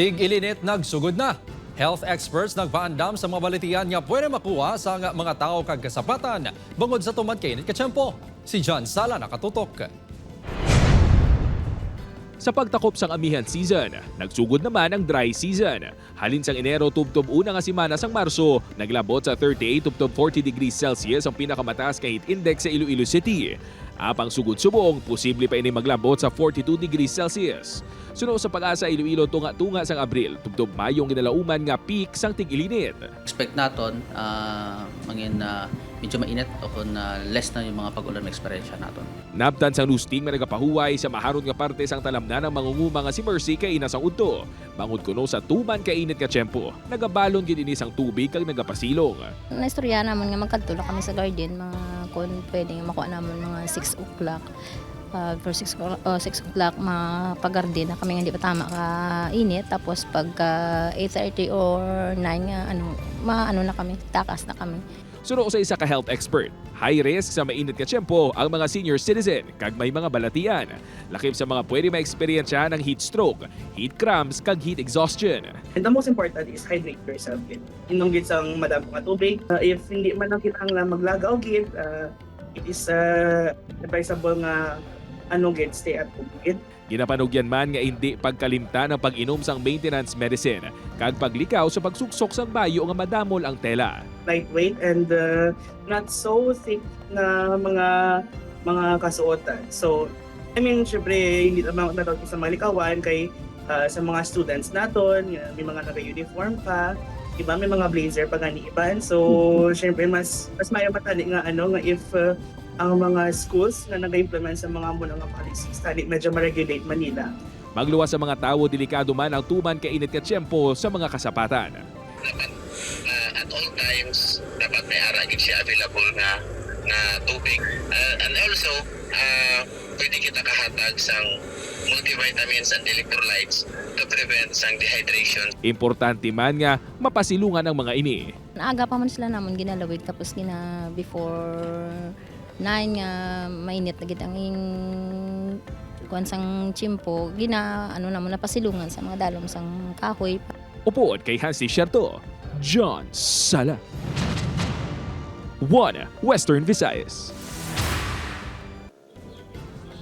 Tig-ilinit nagsugod na. Health experts nagpaandam sa mga balitian nga pwede makuha sa mga tao kag kasapatan bangod sa tumad kay init katsyempo. Si John Sala nakatutok. Sa pagtakop sang amihan season, nagsugod naman ang dry season. Halin sang Enero tubtob una nga semana sang Marso, naglabot sa 38 tubtob 40 degrees Celsius ang pinakamataas ka heat index sa Iloilo City. Apang sugod subong, posible pa ini maglabot sa 42 degrees Celsius. Suno sa pag-asa Iloilo tunga-tunga sang Abril, tubtob Mayong ginalauman nga peak sang tig-ilinit. Expect naton medyo mainit o kung less na yung mga pag-ulan na eksperyensya naton. Nabtan sang news team nga nagapahuway sa maharon nga parte sang talamnan ng mangunguma nga si Mercy kay inasang udto. Bangod kuno sa tuman kay init ka tiyempo, nagabalon gid ini sang tubig kag nagapasilong. Naistorya naman nga magkadtulak kami sa garden, mga kung pwede nga makuha naman mga 6 o'clock. For 6 o'clock mapag-garden na kami nga hindi pa tama ka init. Tapos pag 8:30 or 9 nga maano na kami, takas na kami. Suno sa isa ka health expert, high risk sa mainit ka tiyempo ang mga senior citizen kag may mga balatian. Lakip sa mga pwede ma-eksperyensya ng heat stroke, heat cramps kag heat exhaustion. And the most important is hydrate yourself. Inom gid sang madamo nga tubig. If hindi man lang kita ang maglagaw gid, it is advisable nga gid stay at home gid. Ginapanugyan man nga hindi pagkalimtan ang pag-inom sang maintenance medicine kag paglikaw sa pagsuksok sang bayo nga madamol ang tela. Lightweight and not so thick na mga kasuotan. So, I mean, syempre, hindi naman natawag sa mga likawan kay sa mga students naton, may mga naka-uniform pa, iba may mga blazer pa gani iban. So, syempre, mas mayo matali nga nga if ang mga schools na nag-implement sa mga muna nga policies, tali medyo ma-regulate Manila. Magluwas sa mga tawo, delikado man ang tuman kay init ka tiyempo sa mga kasapatan. At all times dapat may ara gid siya available nga tubig, and also pwede kita kahatag sang multivitamins and electrolytes to prevent sang dehydration. Importante man nga mapasilungan ang mga ini. Naaga pa man sila namon ginalawig tapos before 9 nga mainit na gid ang kuan sang tiyempo namon napasilungan sa mga dalom sang kahoy. Upood kay Hansi Sherto, John Sala. 1 Western Visayas.